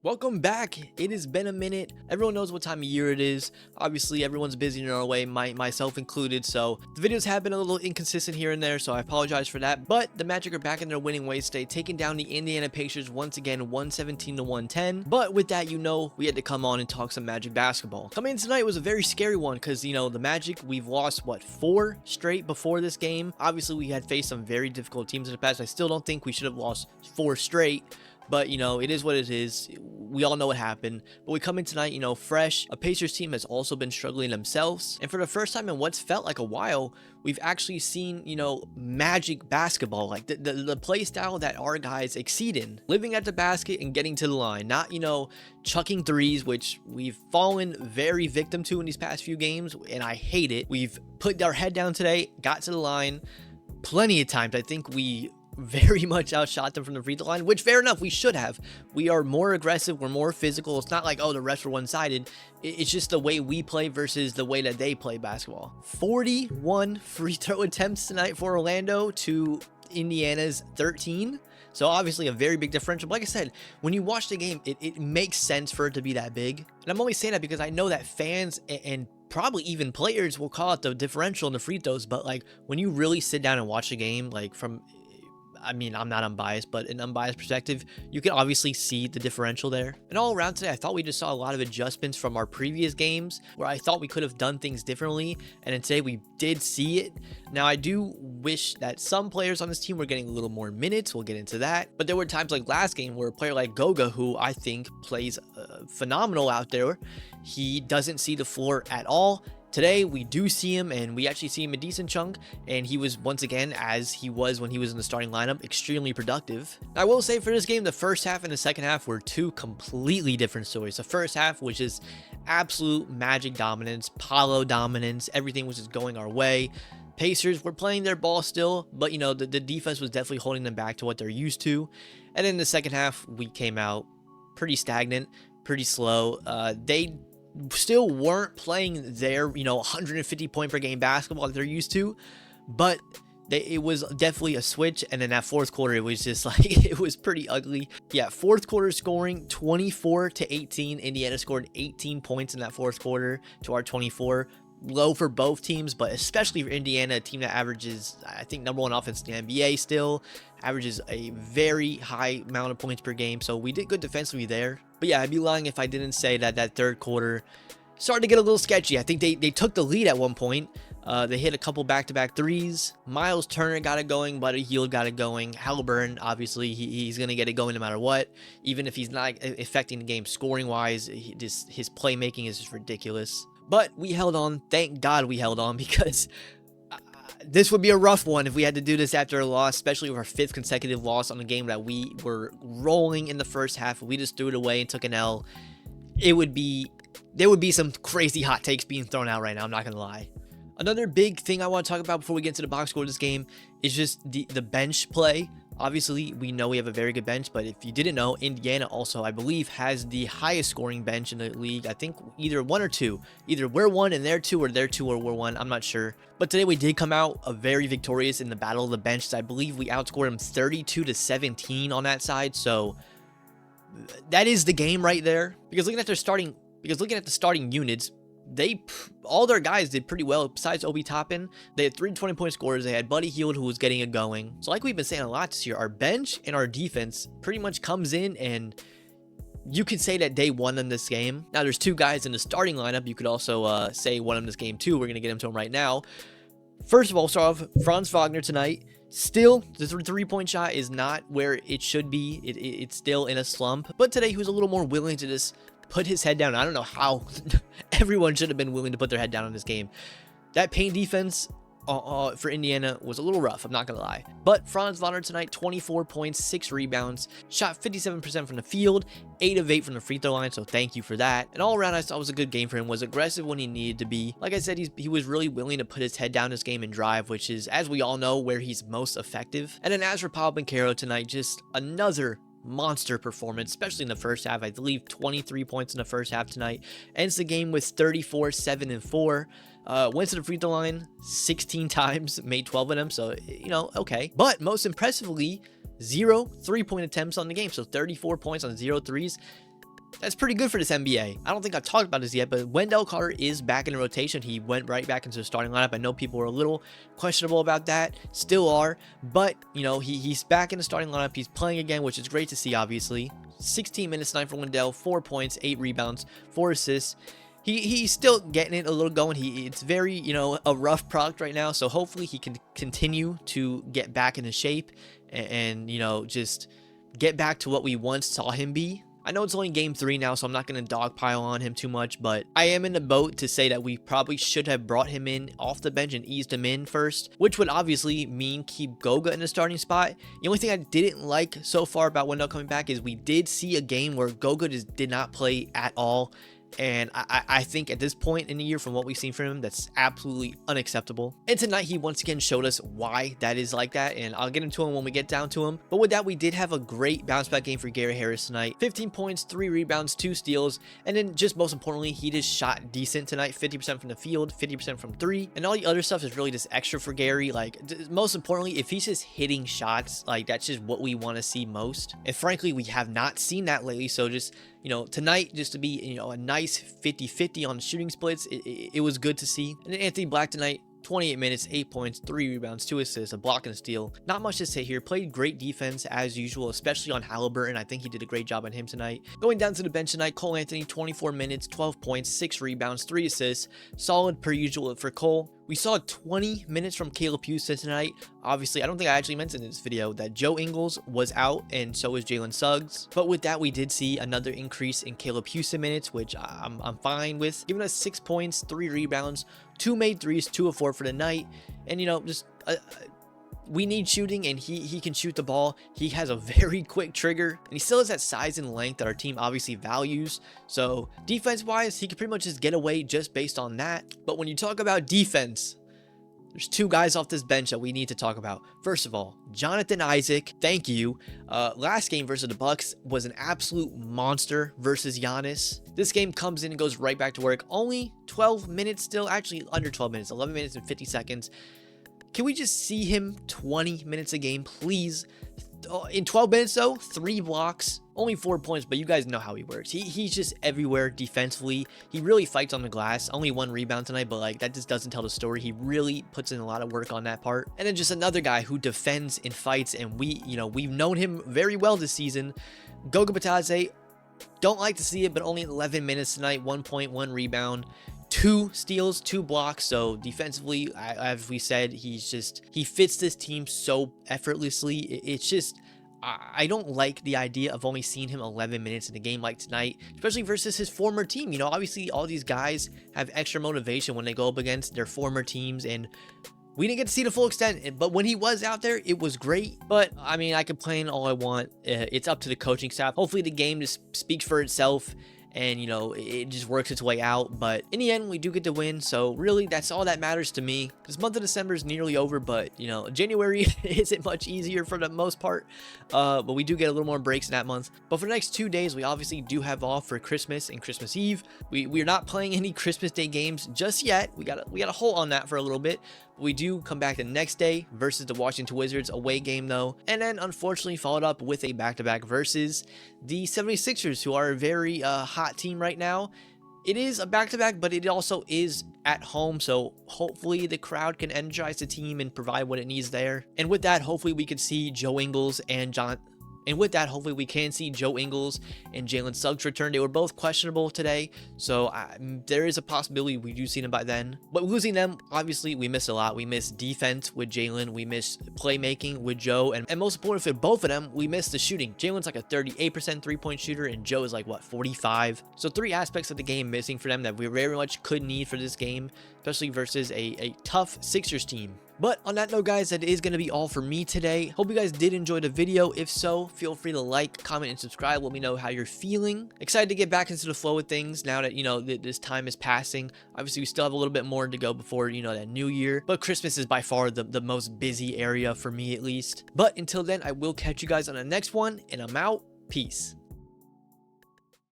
Welcome back. It has been a minute. Everyone knows what time of year it is. Obviously, everyone's busy in their own way, myself included. So the videos have been a little inconsistent here and there, so I apologize for that. But the Magic are back in their winning ways today, taking down the Indiana Pacers once again, 117 to 110. But with that, we had to come on and talk some Magic basketball. Coming in tonight was a very scary one because, the Magic, we've lost, what, 4 straight before this game? Obviously, we had faced some very difficult teams in the past. I still don't think we should have lost 4 straight. But, it is what it is. We all know what happened. But we come in tonight, fresh. A Pacers team has also been struggling themselves. And for the first time in what's felt like a while, we've actually seen, Magic basketball. Like the play style that our guys exceed in. Living at the basket and getting to the line. Not, chucking threes, which we've fallen very victim to in these past few games. And I hate it. We've put our head down today, got to the line plenty of times. I think we very much outshot them from the free throw line, which fair enough, we should have. We are more aggressive, we're more physical. It's not like, oh, the refs were one-sided. It's just the way we play versus the way that they play basketball. 41 free throw attempts tonight for Orlando to Indiana's 13. So obviously a very big differential. But like I said, when you watch the game, it makes sense for it to be that big. And I'm only saying that because I know that fans and probably even players will call it the differential in the free throws. But like when you really sit down and watch the game, like I'm not unbiased, but an unbiased perspective, you can obviously see the differential there. And all around today, I thought we just saw a lot of adjustments from our previous games where I thought we could have done things differently. And then today we did see it. Now, I do wish that some players on this team were getting a little more minutes. We'll get into that. But there were times like last game where a player like Goga, who I think plays phenomenal out there, he doesn't see the floor at all. Today, we do see him, and we actually see him a decent chunk, and he was, once again, as he was when he was in the starting lineup, extremely productive. I will say for this game, the first half and the second half were 2 completely different stories. The first half was just absolute Magic dominance, Paulo dominance, everything was just going our way. Pacers were playing their ball still, but, the defense was definitely holding them back to what they're used to. And in the second half, we came out pretty stagnant, pretty slow. They still weren't playing their 150 point per game basketball that they're used to, but it was definitely a switch. And in that fourth quarter, it was just like it was pretty ugly. Yeah, fourth quarter scoring 24 to 18. Indiana scored 18 points in that fourth quarter to our 24. Low for both teams, but especially for Indiana, a team that averages, I think, #1 offense in the NBA still, averages a very high amount of points per game. So we did good defensively there. But yeah, I'd be lying if I didn't say that third quarter started to get a little sketchy. I think they took the lead at one point. They hit a couple back-to-back threes. Miles Turner got it going. Buddy Hield got it going. Halliburton, obviously, he's going to get it going no matter what. Even if he's not affecting the game scoring-wise, his playmaking is just ridiculous. But we held on. Thank God we held on, because this would be a rough one if we had to do this after a loss, especially with our 5th consecutive loss on a game that we were rolling in the first half. If we just threw it away and took an L, there would be some crazy hot takes being thrown out right now. I'm not going to lie. Another big thing I want to talk about before we get into the box score of this game is just the bench play. Obviously, we know we have a very good bench, but if you didn't know, Indiana also, I believe, has the highest scoring bench in the league. I think either 1 or 2. Either we're 1 and they're 2, or they're 2 or we're 1. I'm not sure. But today we did come out very victorious in the battle of the benches. I believe we outscored them 32 to 17 on that side. So that is the game right there. Because looking at the starting units, all their guys did pretty well. Besides Obi Toppin, they had 3 20-point scorers. They had Buddy Hield, who was getting it going. So like we've been saying a lot this year, our bench and our defense pretty much comes in, and you could say that they won them this game. Now there's 2 guys in the starting lineup. You could also say won them this game too. We're gonna get into them right now. First of all, start off Franz Wagner tonight. Still, the 3-point shot is not where it should be. It's still in a slump. But today he was a little more willing to just put his head down. I don't know how everyone should have been willing to put their head down in this game. That paint defense for Indiana was a little rough, I'm not gonna lie. But Franz Wagner tonight, 24 points, 6 rebounds, shot 57% from the field, 8 of 8 from the free throw line, so thank you for that. And all around, I thought it was a good game for him. Was aggressive when he needed to be. Like I said, he was really willing to put his head down this game and drive, which is, as we all know, where he's most effective. And then as for Paolo Banchero tonight, just another monster performance, especially in the first half. I believe 23 points in the first half tonight. Ends the game with 34, 7, and 4. Went to the free throw line 16 times, made 12 of them, so, okay. But most impressively, 0 3-point attempts on the game, so 34 points on 0 threes. That's pretty good for this NBA. I don't think I've talked about this yet, but Wendell Carter is back in the rotation. He went right back into the starting lineup. I know people were a little questionable about that, still are, but you know, he's back in the starting lineup. He's playing again, which is great to see, obviously. 16 minutes tonight for Wendell, 4 points, 8 rebounds, 4 assists. He's still getting it a little going. It's very, you know, a rough product right now, so hopefully he can continue to get back into shape and you know, just get back to what we once saw him be. I know it's only game 3 now, so I'm not going to dogpile on him too much, but I am in the boat to say that we probably should have brought him in off the bench and eased him in first, which would obviously mean keep Goga in the starting spot. The only thing I didn't like so far about Wendell coming back is we did see a game where Goga just did not play at all. And I think at this point in the year, from what we've seen from him, that's absolutely unacceptable. And tonight, he once again showed us why that is like that, and I'll get into him when we get down to him. But with that, we did have a great bounce back game for Gary Harris tonight. 15 points, 3 rebounds, 2 steals, and then just most importantly, he just shot decent tonight. 50% from the field, 50% from 3, and all the other stuff is really just extra for Gary. Like, most importantly, if he's just hitting shots, like, that's just what we want to see most. And frankly, we have not seen that lately, so just, you know, tonight, just to be, you know, a nice 50-50 on the shooting splits, it was good to see. And then Anthony Black tonight, 28 minutes, 8 points, 3 rebounds, 2 assists, a block and a steal. Not much to say here. Played great defense as usual, especially on Halliburton. I think he did a great job on him tonight. Going down to the bench tonight, Cole Anthony, 24 minutes, 12 points, 6 rebounds, 3 assists. Solid per usual for Cole. We saw 20 minutes from Caleb Houston tonight. Obviously, I don't think I actually mentioned in this video that Joe Ingles was out, and so was Jalen Suggs. But with that, we did see another increase in Caleb Houston minutes, which I'm fine with. Giving us 6 points, 3 rebounds, 2 made threes, 2 of 4 for the night. And, you know, just we need shooting, and he can shoot the ball. He has a very quick trigger, and he still has that size and length that our team obviously values. So defense wise, he can pretty much just get away just based on that. But when you talk about defense, there's 2 guys off this bench that we need to talk about. First of all, Jonathan Isaac, thank you. Last game versus the Bucks was an absolute monster versus Giannis. This game comes in and goes right back to work. Only 12 minutes still, actually under 12 minutes, 11 minutes and 50 seconds. Can we just see him 20 minutes a game, please? In 12 minutes, though, 3 blocks, only 4 points, but you guys know how he works. He's just everywhere defensively. He really fights on the glass. Only 1 rebound tonight, but like that just doesn't tell the story. He really puts in a lot of work on that part. And then just another guy who defends and fights, and we've known him very well this season. Goga Bitadze, don't like to see it, but only 11 minutes tonight, 1 point, 1 rebound. 2 steals, 2 blocks. So defensively, as we said, he fits this team so effortlessly. It's just, I don't like the idea of only seeing him 11 minutes in a game like tonight, especially versus his former team. You know, obviously all these guys have extra motivation when they go up against their former teams, and we didn't get to see the full extent, but when he was out there, it was great. But I mean, I complain all I want. It's up to the coaching staff. Hopefully the game just speaks for itself, and you know, it just works its way out. But in the end, we do get to win, so really that's all that matters to me. This month of December is nearly over, but you know, January isn't much easier for the most part, but we do get a little more breaks in that month. But for the next 2 days, we obviously do have off for Christmas and Christmas Eve. We're not playing any Christmas Day games just yet. We got a hold on that for a little bit. We do come back the next day versus the Washington Wizards, away game though, and then unfortunately followed up with a back-to-back versus the 76ers, who are a very hot team right now. It is a back-to-back, but it also is at home, so hopefully the crowd can energize the team and provide what it needs there. And with that, hopefully we can see Joe Ingles and hopefully we can see Joe Ingles and Jalen Suggs return. They were both questionable today, so there is a possibility we do see them by then. But losing them, obviously, we missed a lot. We missed defense with Jalen. We missed playmaking with Joe. And most important for both of them, we missed the shooting. Jalen's like a 38% three-point shooter, and Joe is like, what, 45? So 3 aspects of the game missing for them that we very much could need for this game, especially versus a tough Sixers team. But on that note, guys, that is going to be all for me today. Hope you guys did enjoy the video. If so, feel free to like, comment, and subscribe. Let me know how you're feeling. Excited to get back into the flow of things now that, you know, this time is passing. Obviously, we still have a little bit more to go before, you know, that new year. But Christmas is by far the most busy area for me, at least. But until then, I will catch you guys on the next one, and I'm out. Peace.